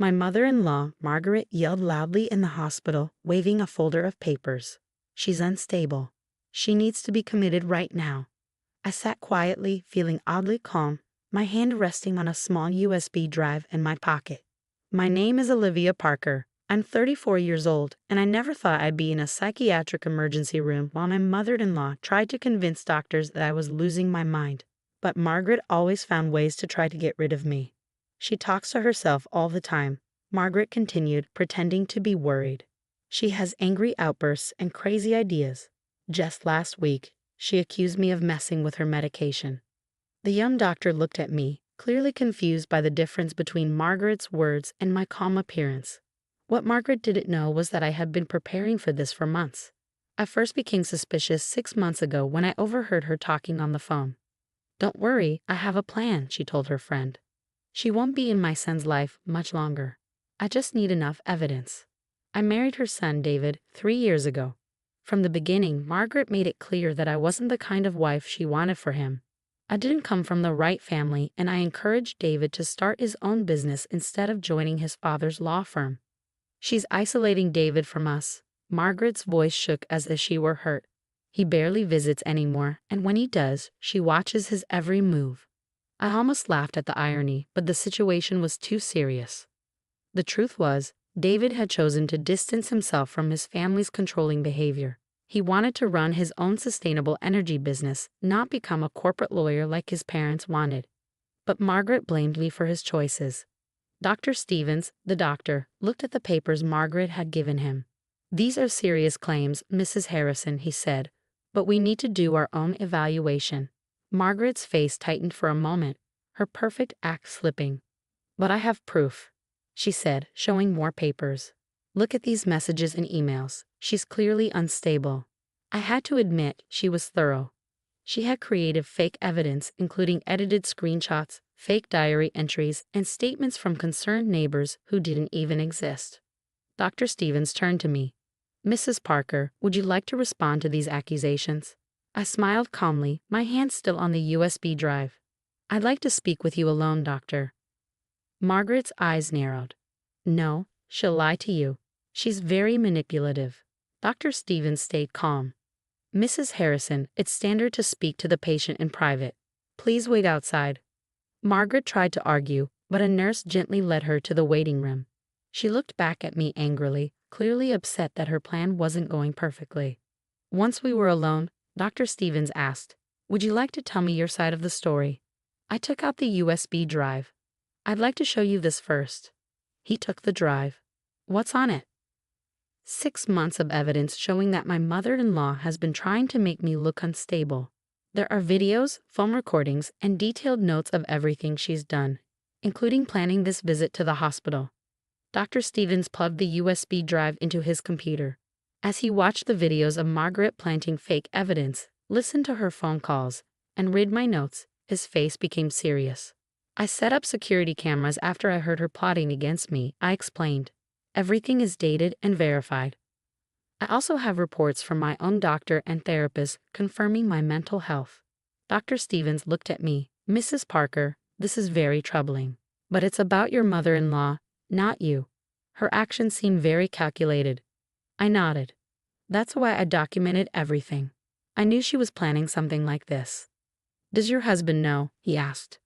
My mother-in-law, Margaret, yelled loudly in the hospital, waving a folder of papers. She's unstable. She needs to be committed right now. I sat quietly, feeling oddly calm, my hand resting on a small USB drive in my pocket. My name is Olivia Parker. I'm 34 years old, and I never thought I'd be in a psychiatric emergency room while my mother-in-law tried to convince doctors that I was losing my mind. But Margaret always found ways to try to get rid of me. She talks to herself all the time, Margaret continued, pretending to be worried. She has angry outbursts and crazy ideas. Just last week, she accused me of messing with her medication. The young doctor looked at me, clearly confused by the difference between Margaret's words and my calm appearance. What Margaret didn't know was that I had been preparing for this for months. I first became suspicious 6 months ago when I overheard her talking on the phone. "Don't worry, I have a plan," she told her friend. "She won't be in my son's life much longer. I just need enough evidence." I married her son, David, 3 years ago. From the beginning, Margaret made it clear that I wasn't the kind of wife she wanted for him. I didn't come from the right family, and I encouraged David to start his own business instead of joining his father's law firm. "She's isolating David from us." Margaret's voice shook as if she were hurt. "He barely visits anymore, and when he does, she watches his every move." I almost laughed at the irony, but the situation was too serious. The truth was, David had chosen to distance himself from his family's controlling behavior. He wanted to run his own sustainable energy business, not become a corporate lawyer like his parents wanted. But Margaret blamed me for his choices. Dr. Stevens, the doctor, looked at the papers Margaret had given him. "These are serious claims, Mrs. Harrison," he said, "but we need to do our own evaluation." Margaret's face tightened for a moment, her perfect act slipping. "But I have proof," she said, showing more papers. "Look at these messages and emails. She's clearly unstable." I had to admit she was thorough. She had created fake evidence, including edited screenshots, fake diary entries, and statements from concerned neighbors who didn't even exist. Dr. Stevens turned to me. "Mrs. Parker, would you like to respond to these accusations?" I smiled calmly, my hand still on the USB drive. "I'd like to speak with you alone, doctor." Margaret's eyes narrowed. "No, she'll lie to you. She's very manipulative." Dr. Stevens stayed calm. "Mrs. Harrison, it's standard to speak to the patient in private. Please wait outside." Margaret tried to argue, but a nurse gently led her to the waiting room. She looked back at me angrily, clearly upset that her plan wasn't going perfectly. Once we were alone, Dr. Stevens asked, "Would you like to tell me your side of the story?" I took out the USB drive. "I'd like to show you this first." He took the drive. "What's on it?" 6 months of evidence showing that my mother-in-law has been trying to make me look unstable. There are videos, phone recordings, and detailed notes of everything she's done, including planning this visit to the hospital. Dr. Stevens plugged the USB drive into his computer. As he watched the videos of Margaret planting fake evidence, listened to her phone calls, and read my notes, his face became serious. "I set up security cameras after I heard her plotting against me," I explained. "Everything is dated and verified. I also have reports from my own doctor and therapist confirming my mental health." Dr. Stevens looked at me. "Mrs. Parker, this is very troubling. But it's about your mother-in-law, not you." Her actions seemed very calculated. I nodded. "That's why I documented everything. I knew she was planning something like this." "Does your husband know?" he asked.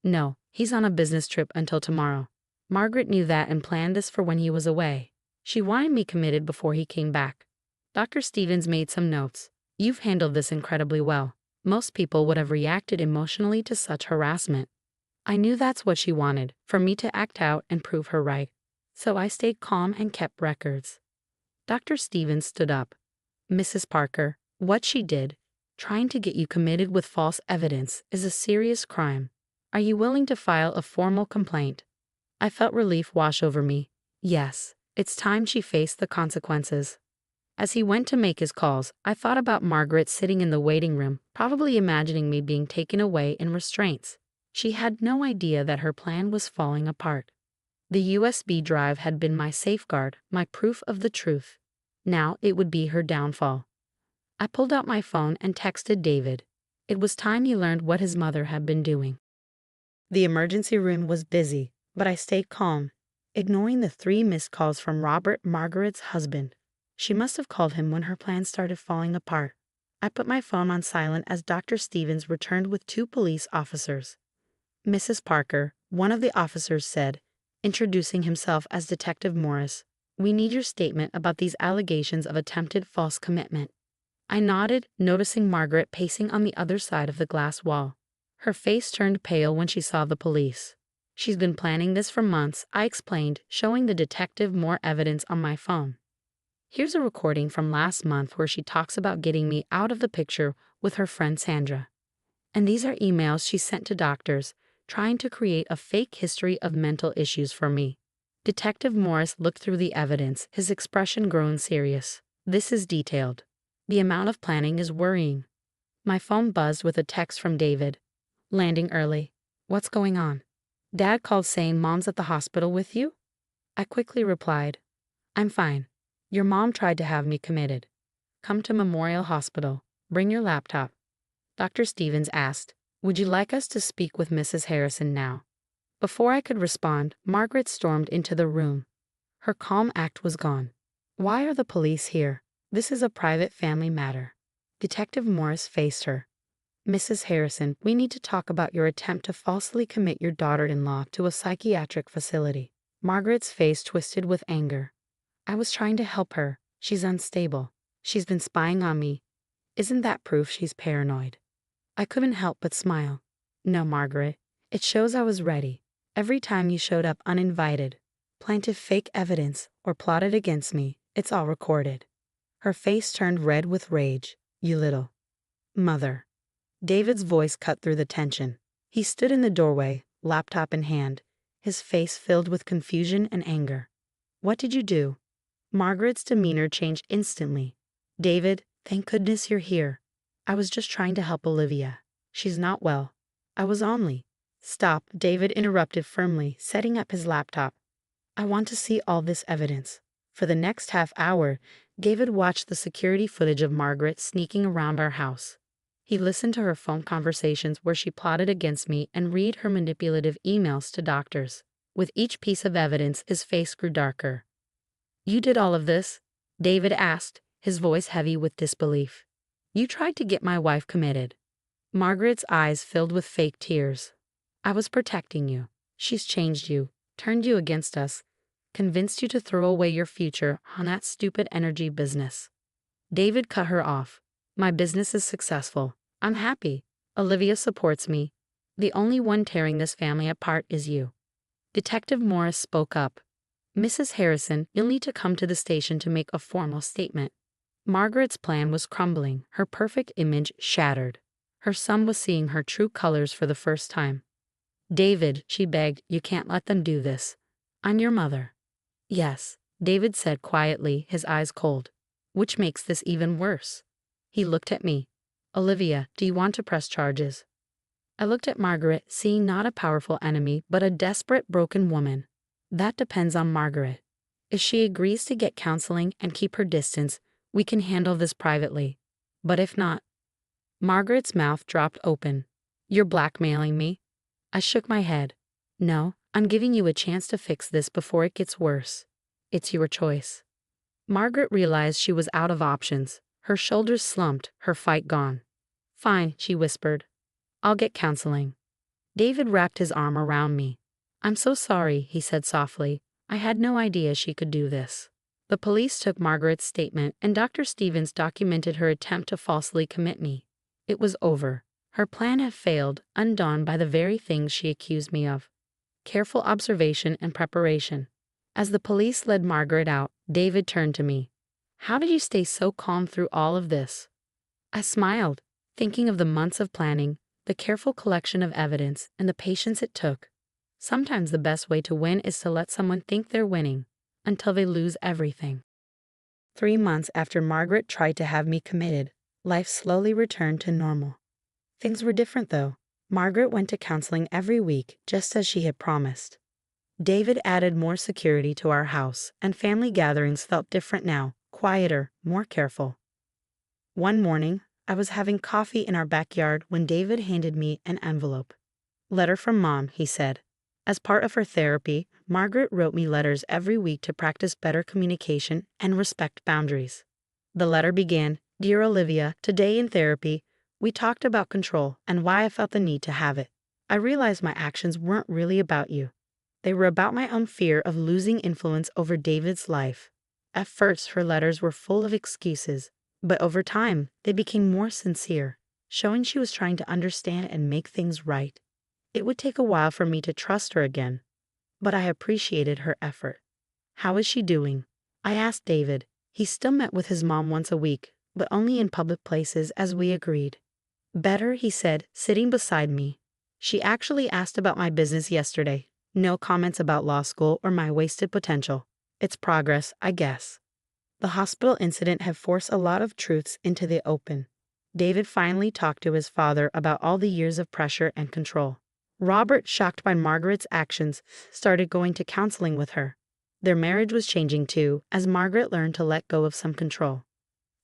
"No, he's on a business trip until tomorrow." Margaret knew that and planned this for when he was away. She wanted me committed before he came back. Dr. Stevens made some notes. "You've handled this incredibly well. Most people would have reacted emotionally to such harassment." I knew that's what she wanted, for me to act out and prove her right. So I stayed calm and kept records. Dr. Stevens stood up. "Mrs. Parker, what she did, trying to get you committed with false evidence, is a serious crime. Are you willing to file a formal complaint?" I felt relief wash over me. Yes, it's time she faced the consequences. As he went to make his calls, I thought about Margaret sitting in the waiting room, probably imagining me being taken away in restraints. She had no idea that her plan was falling apart. The USB drive had been my safeguard, my proof of the truth. Now it would be her downfall. I pulled out my phone and texted David. It was time he learned what his mother had been doing. The emergency room was busy, but I stayed calm. ignoring the 3 missed calls from Robert, Margaret's husband. She must have called him when her plans started falling apart. I put my phone on silent as Dr. Stevens returned with 2 police officers. Mrs. Parker, one of the officers said, introducing himself as Detective Morris, "We need your statement about these allegations of attempted false commitment." I nodded, noticing Margaret pacing on the other side of the glass wall. Her face turned pale when she saw the police. "She's been planning this for months," I explained, showing the detective more evidence on my phone. "Here's a recording from last month where she talks about getting me out of the picture with her friend Sandra. And these are emails she sent to doctors, trying to create a fake history of mental issues for me." Detective Morris looked through the evidence, his expression growing serious. "This is detailed. The amount of planning is worrying." My phone buzzed with a text from David. "Landing early. What's going on?" "Dad called saying Mom's at the hospital with you?" I quickly replied, "I'm fine. Your mom tried to have me committed. Come to Memorial Hospital. Bring your laptop." Dr. Stevens asked, "Would you like us to speak with Mrs. Harrison now?" Before I could respond, Margaret stormed into the room. Her calm act was gone. "Why are the police here? This is a private family matter." Detective Morris faced her. "Mrs. Harrison, we need to talk about your attempt to falsely commit your daughter-in-law to a psychiatric facility." Margaret's face twisted with anger. "I was trying to help her. She's unstable. She's been spying on me. Isn't that proof she's paranoid?" I couldn't help but smile. "No, Margaret. It shows I was ready. Every time you showed up uninvited, planted fake evidence, or plotted against me, it's all recorded." Her face turned red with rage. "You little mother." David's voice cut through the tension. He stood in the doorway, laptop in hand, his face filled with confusion and anger. "What did you do?" Margaret's demeanor changed instantly. "David, thank goodness you're here. I was just trying to help Olivia. She's not well. I was only—" "Stop," David interrupted firmly, setting up his laptop. "I want to see all this evidence." For the next half hour, David watched the security footage of Margaret sneaking around our house. He listened to her phone conversations where she plotted against me and read her manipulative emails to doctors. With each piece of evidence, his face grew darker. "You did all of this?" David asked, his voice heavy with disbelief. "You tried to get my wife committed." Margaret's eyes filled with fake tears. "I was protecting you. She's changed you, turned you against us, convinced you to throw away your future on that stupid energy business." David cut her off. "My business is successful. I'm happy. Olivia supports me. The only one tearing this family apart is you." Detective Morris spoke up. "Mrs. Harrison, you'll need to come to the station to make a formal statement." Margaret's plan was crumbling, her perfect image shattered. Her son was seeing her true colors for the first time. "David," she begged, "you can't let them do this. I'm your mother." "Yes," David said quietly, his eyes cold. "Which makes this even worse." He looked at me. "Olivia, do you want to press charges?" I looked at Margaret, seeing not a powerful enemy, but a desperate, broken woman. "That depends on Margaret. If she agrees to get counseling and keep her distance, we can handle this privately. But if not—" Margaret's mouth dropped open. "You're blackmailing me?" I shook my head. "No, I'm giving you a chance to fix this before it gets worse. It's your choice." Margaret realized she was out of options. Her shoulders slumped, her fight gone. "Fine," she whispered. "I'll get counseling." David wrapped his arm around me. "I'm so sorry," he said softly. "I had no idea she could do this." The police took Margaret's statement, and Dr. Stevens documented her attempt to falsely commit me. It was over. Her plan had failed, undone by the very things she accused me of. Careful observation and preparation. As the police led Margaret out, David turned to me. "How did you stay so calm through all of this?" I smiled, thinking of the months of planning, the careful collection of evidence, and the patience it took. Sometimes the best way to win is to let someone think they're winning, until they lose everything. 3 months after Margaret tried to have me committed, life slowly returned to normal. Things were different though. Margaret went to counseling every week, just as she had promised. David added more security to our house, and family gatherings felt different now, quieter, more careful. One morning, I was having coffee in our backyard when David handed me an envelope. "Letter from Mom," he said. "As part of her therapy, Margaret wrote me letters every week to practice better communication and respect boundaries. The letter began, "Dear Olivia, today in therapy, we talked about control and why I felt the need to have it. I realized my actions weren't really about you. They were about my own fear of losing influence over David's life." At first, her letters were full of excuses, but over time, they became more sincere, showing she was trying to understand and make things right. It would take a while for me to trust her again, but I appreciated her effort. "How is she doing?" I asked David. He still met with his mom once a week, but only in public places as we agreed. "Better," he said, sitting beside me. "She actually asked about my business yesterday. No comments about law school or my wasted potential. It's progress, I guess." The hospital incident had forced a lot of truths into the open. David finally talked to his father about all the years of pressure and control. Robert, shocked by Margaret's actions, started going to counseling with her. Their marriage was changing too, as Margaret learned to let go of some control.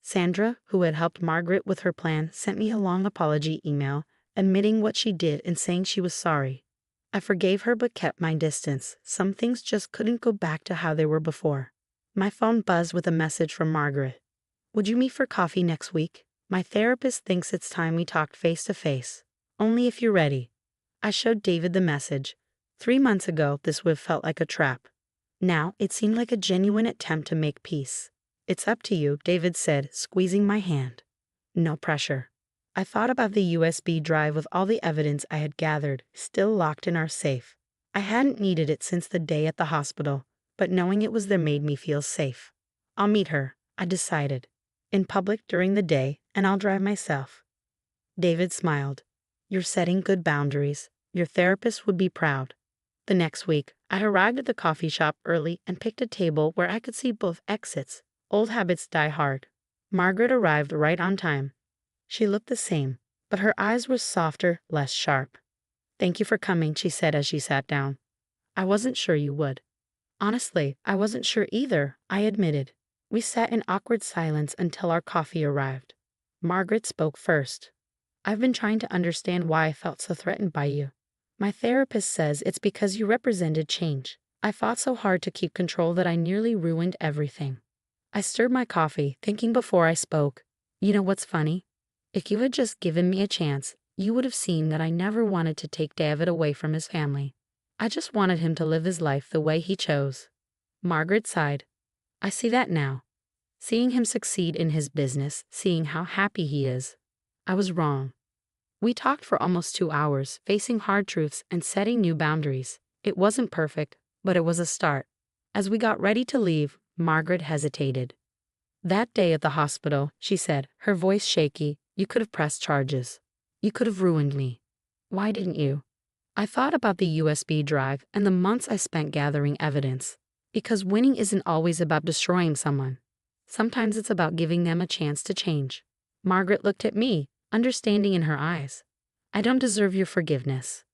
Sandra, who had helped Margaret with her plan, sent me a long apology email, admitting what she did and saying she was sorry. I forgave her but kept my distance. Some things just couldn't go back to how they were before. My phone buzzed with a message from Margaret. "Would you meet for coffee next week? My therapist thinks it's time we talked face to face. Only if you're ready." I showed David the message. 3 months ago, this would have felt like a trap. Now, it seemed like a genuine attempt to make peace. "It's up to you," David said, squeezing my hand. No pressure. I thought about the USB drive with all the evidence I had gathered, still locked in our safe. I hadn't needed it since the day at the hospital, but knowing it was there made me feel safe. "I'll meet her," I decided. "In public during the day, and I'll drive myself." David smiled. "You're setting good boundaries. Your therapist would be proud." The next week, I arrived at the coffee shop early and picked a table where I could see both exits. Old habits die hard. Margaret arrived right on time. She looked the same, but her eyes were softer, less sharp. "Thank you for coming," she said as she sat down. "I wasn't sure you would." "Honestly, I wasn't sure either," I admitted. We sat in awkward silence until our coffee arrived. Margaret spoke first. "I've been trying to understand why I felt so threatened by you. My therapist says it's because you represented change. I fought so hard to keep control that I nearly ruined everything." I stirred my coffee, thinking before I spoke. You know what's funny? If you had just given me a chance, you would have seen that I never wanted to take David away from his family. I just wanted him to live his life the way he chose. Margaret sighed. "I see that now. Seeing him succeed in his business, seeing how happy he is. I was wrong." We talked for almost 2 hours, facing hard truths and setting new boundaries. It wasn't perfect, but it was a start. As we got ready to leave, Margaret hesitated. "That day at the hospital," she said, her voice shaky, "you could have pressed charges. You could have ruined me. Why didn't you?" I thought about the USB drive and the months I spent gathering evidence. Because winning isn't always about destroying someone. Sometimes it's about giving them a chance to change. Margaret looked at me, understanding in her eyes. "I don't deserve your forgiveness."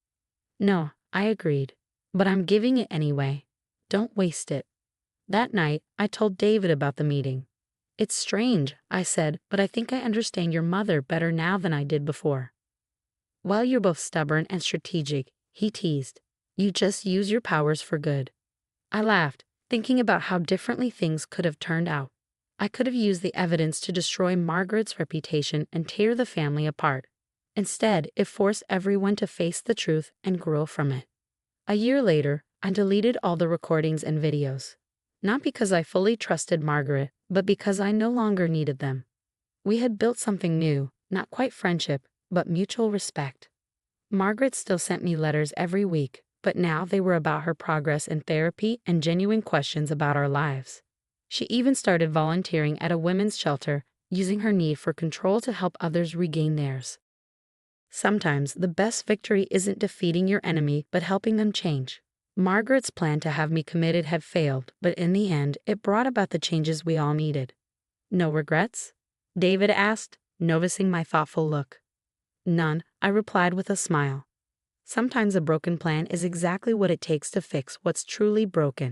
"No," I agreed. "But I'm giving it anyway. Don't waste it." That night, I told David about the meeting. "It's strange," I said, "but I think I understand your mother better now than I did before." "Well, you're both stubborn and strategic," he teased. "You just use your powers for good." I laughed, thinking about how differently things could have turned out. I could have used the evidence to destroy Margaret's reputation and tear the family apart. Instead, it forced everyone to face the truth and grow from it. A year later, I deleted all the recordings and videos. Not because I fully trusted Margaret, but because I no longer needed them. We had built something new, not quite friendship, but mutual respect. Margaret still sent me letters every week, but now they were about her progress in therapy and genuine questions about our lives. She even started volunteering at a women's shelter, using her need for control to help others regain theirs. Sometimes the best victory isn't defeating your enemy, but helping them change. Margaret's plan to have me committed had failed, but in the end, it brought about the changes we all needed. "No regrets?" David asked, noticing my thoughtful look. "None," I replied with a smile. Sometimes a broken plan is exactly what it takes to fix what's truly broken.